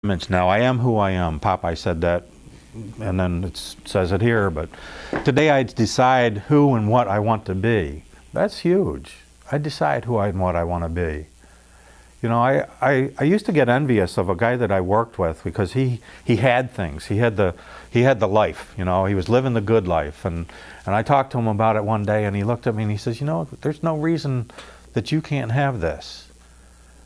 image now. I am who I am. Popeye said that, and then it says it here, but today I decide who and what I want to be. That's huge. I decide who and what I want to be. You know, I used to get envious of a guy that I worked with because he had things. He had the life, you know, he was living the good life. And I talked to him about it one day, and he looked at me and he says, you know, there's no reason that you can't have this.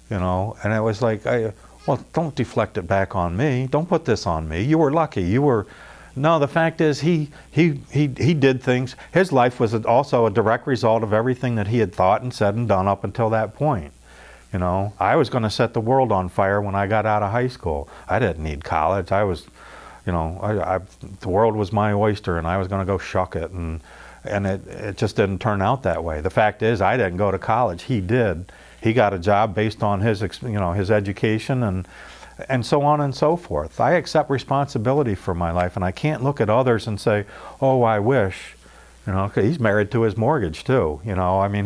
You know, and it was like, well, don't deflect it back on me. Don't put this on me. You were lucky. You were... No, the fact is he did things. His life was also a direct result of everything that he had thought and said and done up until that point. You know, I was going to set the world on fire when I got out of high school. I didn't need college. I was, you know, the world was my oyster, and I was going to go shuck it, and it just didn't turn out that way. The fact is, I didn't go to college. He did. He got a job based on his, you know, his education and so on and so forth. I accept responsibility for my life, and I can't look at others and say, oh, I wish. You know, 'cause he's married to his mortgage too. You know, I mean,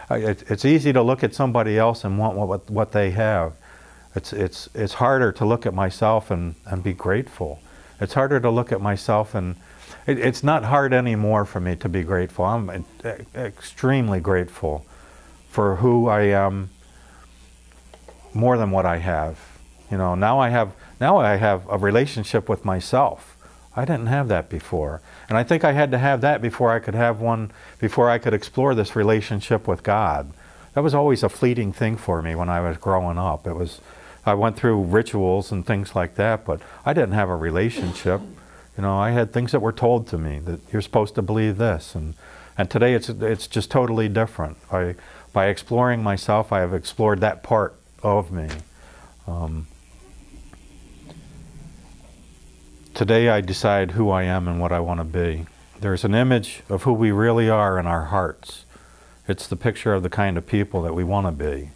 it's easy to look at somebody else and want what they have. It's harder to look at myself and be grateful. It's harder to look at myself, and it's not hard anymore for me to be grateful. I'm extremely grateful for who I am more than what I have. You know, now I have a relationship with myself. I didn't have that before. And I think I had to have that before I could have one, before I could explore this relationship with God. That was always a fleeting thing for me when I was growing up. I went through rituals and things like that, but I didn't have a relationship. You know, I had things that were told to me that you're supposed to believe this, and today it's just totally different. By exploring myself, I have explored that part of me. Today I decide who I am and what I want to be. There's an image of who we really are in our hearts. It's the picture of the kind of people that we want to be.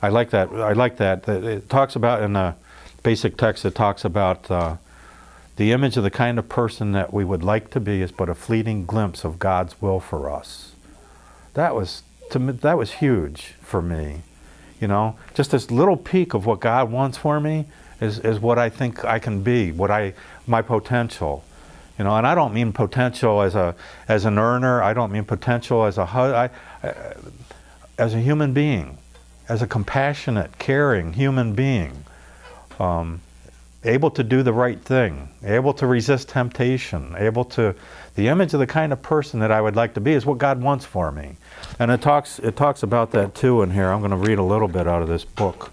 I like that. It talks about, in the basic text, it talks about the image of the kind of person that we would like to be is but a fleeting glimpse of God's will for us. That was huge for me. You know, just this little peek of what God wants for me is what I think I can be, my potential. You know, and I don't mean potential as an earner. I don't mean potential as a human being, as a compassionate, caring human being, able to do the right thing, able to resist temptation, the image of the kind of person that I would like to be is what God wants for me. And it talks about that too in here. I'm going to read a little bit out of this book.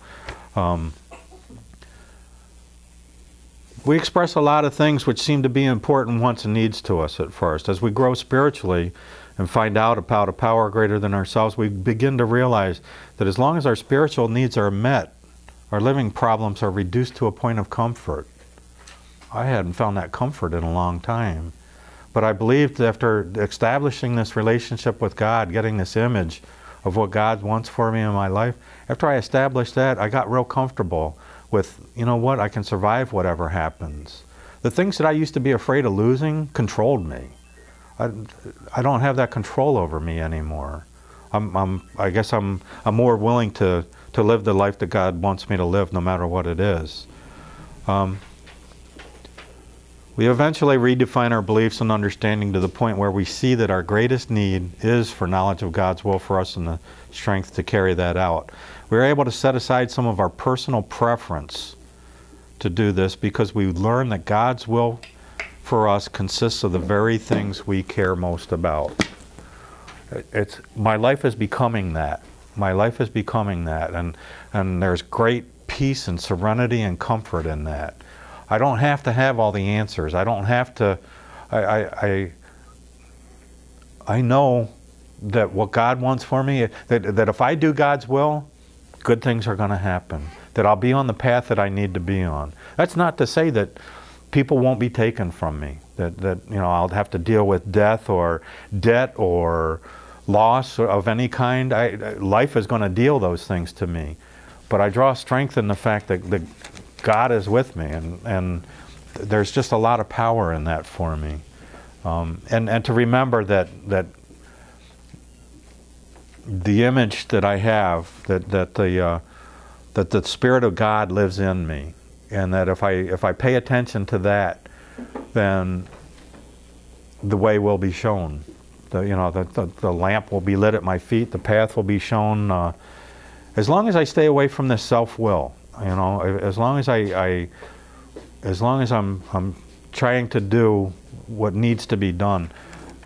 We express a lot of things which seem to be important wants and needs to us at first. As we grow spiritually and find out about a power greater than ourselves, we begin to realize that as long as our spiritual needs are met, our living problems are reduced to a point of comfort. I hadn't found that comfort in a long time. But I believed after establishing this relationship with God, getting this image of what God wants for me in my life, after I established that, I got real comfortable with, you know what, I can survive whatever happens. The things that I used to be afraid of losing controlled me. I don't have that control over me anymore. I guess I'm more willing to live the life that God wants me to live, no matter what it is. We eventually redefine our beliefs and understanding to the point where we see that our greatest need is for knowledge of God's will for us and the strength to carry that out. We're able to set aside some of our personal preference to do this because we learn that God's will for us consists of the very things we care most about. My life is becoming that. My life is becoming that, and there's great peace and serenity and comfort in that. I don't have to have all the answers. I don't have to. I know that what God wants for me, that if I do God's will, good things are going to happen. That I'll be on the path that I need to be on. That's not to say that people won't be taken from me. That you know, I'll have to deal with death or debt or loss of any kind. Life is going to deal those things to me. But I draw strength in the fact that God is with me, and there's just a lot of power in that for me. And to remember that the image that I have, that that the Spirit of God lives in me, and that if I pay attention to that, then the way will be shown. The lamp will be lit at my feet. The path will be shown. As long as I stay away from this self-will, as long as I'm trying to do what needs to be done.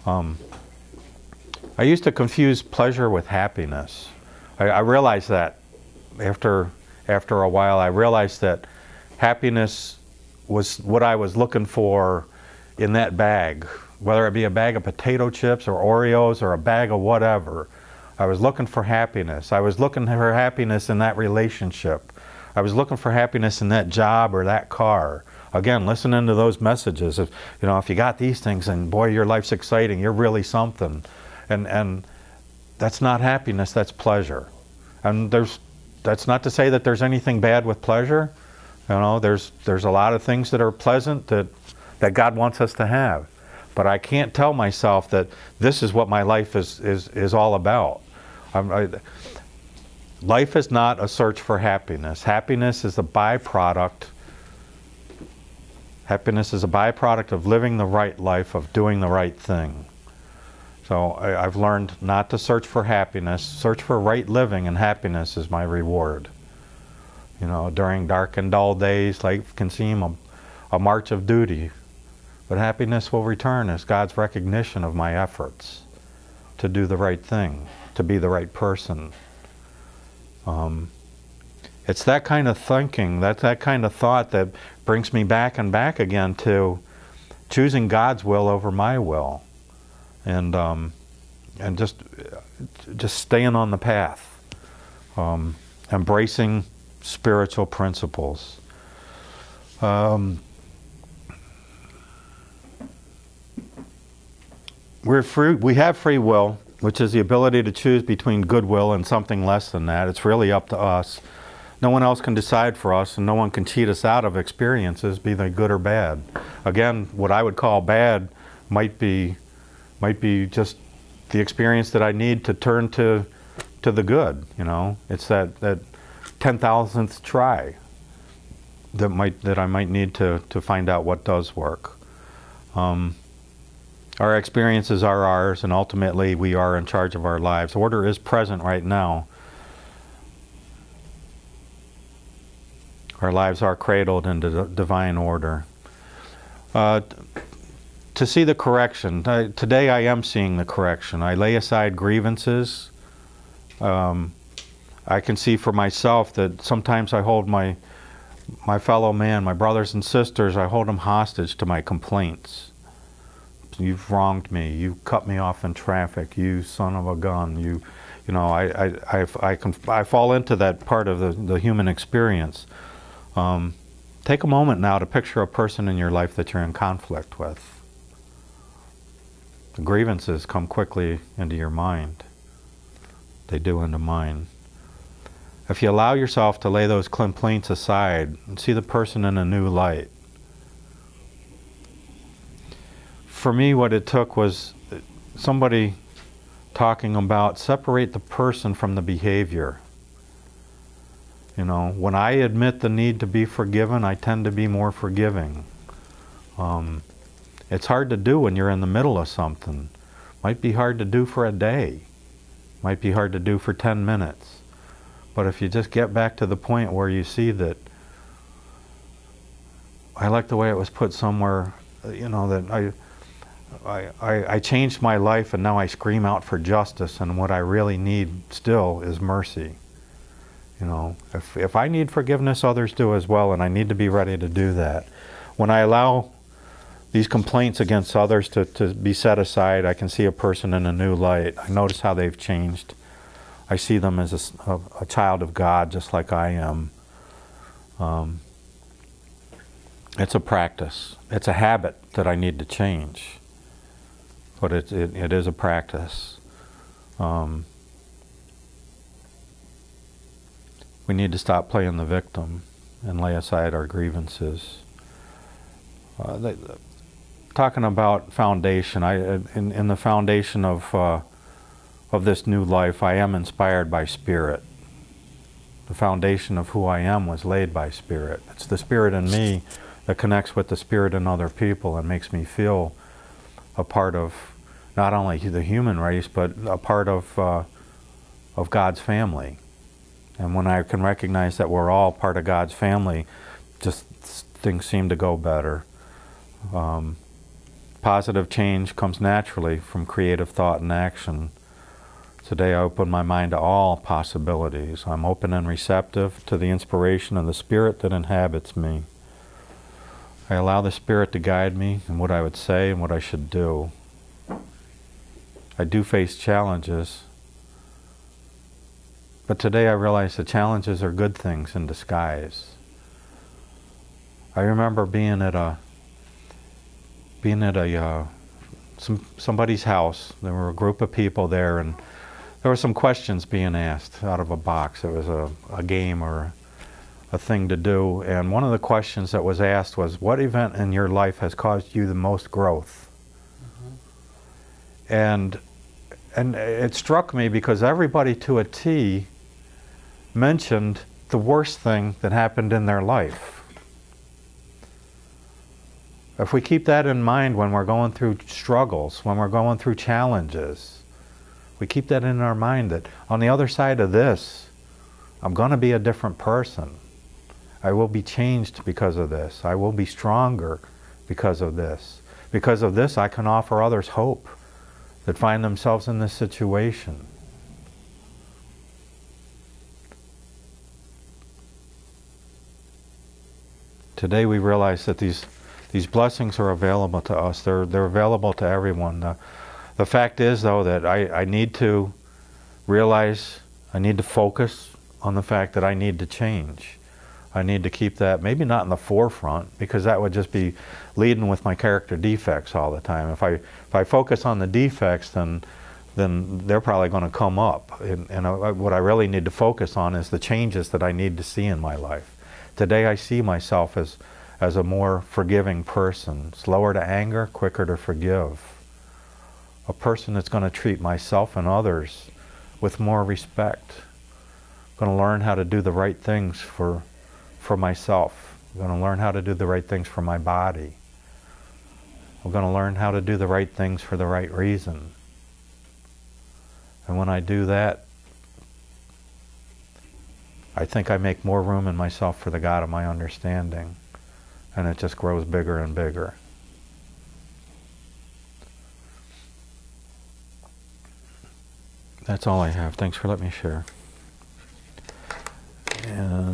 I used to confuse pleasure with happiness. I realized that after a while. I realized that happiness was what I was looking for in that bag, whether it be a bag of potato chips or Oreos or a bag of whatever. I was looking for happiness. I was looking for happiness in that relationship. I was looking for happiness in that job or that car. Again, listening to those messages of, if you got these things, and boy, your life's exciting, you're really something. And that's not happiness, that's pleasure. And that's not to say that there's anything bad with pleasure. There's a lot of things that are pleasant that God wants us to have. But I can't tell myself that this is what my life is all about. Life is not a search for happiness. Happiness is a byproduct. Happiness is a byproduct of living the right life, of doing the right thing. So I've learned not to search for happiness. Search for right living, and happiness is my reward. During dark and dull days, life can seem a march of duty. But happiness will return as God's recognition of my efforts to do the right thing, to be the right person. It's that kind of thinking, that kind of thought that brings me back and back again to choosing God's will over my will, and just staying on the path, embracing spiritual principles. We're free. We have free will, which is the ability to choose between goodwill and something less than that. It's really up to us. No one else can decide for us, and no one can cheat us out of experiences, be they good or bad. Again, what I would call bad might be just the experience that I need to turn to the good. It's that 10,000th try that I might need to find out what does work. Our experiences are ours, and ultimately we are in charge of our lives. Order is present right now. Our lives are cradled in divine order. To see the correction. Today I am seeing the correction. I lay aside grievances. I can see for myself that sometimes I hold my fellow man, my brothers and sisters, I hold them hostage to my complaints. You've wronged me. You cut me off in traffic. You son of a gun. I fall into that part of the human experience. Take a moment now to picture a person in your life that you're in conflict with. The grievances come quickly into your mind. They do into mine. If you allow yourself to lay those complaints aside and see the person in a new light. For me, what it took was somebody talking about separate the person from the behavior. When I admit the need to be forgiven, I tend to be more forgiving. It's hard to do when you're in the middle of something. Might be hard to do for a day. Might be hard to do for 10 minutes. But if you just get back to the point where you see that, I like the way it was put somewhere, that I changed my life and now I scream out for justice, and what I really need still is mercy. If I need forgiveness, others do as well, and I need to be ready to do that. When I allow these complaints against others to be set aside, I can see a person in a new light. I notice how they've changed. I see them as a child of God, just like I am. It's a practice. It's a habit that I need to change. But it is a practice. We need to stop playing the victim and lay aside our grievances. Talking about foundation, in the foundation of this new life, I am inspired by Spirit. The foundation of who I am was laid by Spirit. It's the Spirit in me that connects with the Spirit in other people and makes me feel a part of not only the human race, but a part of God's family. And when I can recognize that we're all part of God's family, just things seem to go better. Positive change comes naturally from creative thought and action. Today I open my mind to all possibilities. I'm open and receptive to the inspiration of the Spirit that inhabits me. I allow the Spirit to guide me in what I would say and what I should do. I do face challenges, but today I realize the challenges are good things in disguise. I remember being at somebody's house. There were a group of people there, and there were some questions being asked out of a box. It was a game or a thing to do, and one of the questions that was asked was, what event in your life has caused you the most growth? And it struck me because everybody to a T mentioned the worst thing that happened in their life. If we keep that in mind when we're going through struggles, when we're going through challenges, we keep that in our mind that on the other side of this, I'm going to be a different person. I will be changed because of this. I will be stronger because of this. Because of this, I can offer others hope that find themselves in this situation. Today we realize that these blessings are available to us. They're available to everyone. The fact is, though, that I need to realize, I need to focus on the fact that I need to change. I need to keep that, maybe not in the forefront, because that would just be leading with my character defects all the time. If I focus on the defects, then they're probably going to come up. And what I really need to focus on is the changes that I need to see in my life. Today I see myself as a more forgiving person, slower to anger, quicker to forgive. A person that's going to treat myself and others with more respect. Going to learn how to do the right things for myself. I'm going to learn how to do the right things for my body. I'm going to learn how to do the right things for the right reason. And when I do that, I think I make more room in myself for the God of my understanding. And it just grows bigger and bigger. That's all I have. Thanks for letting me share. And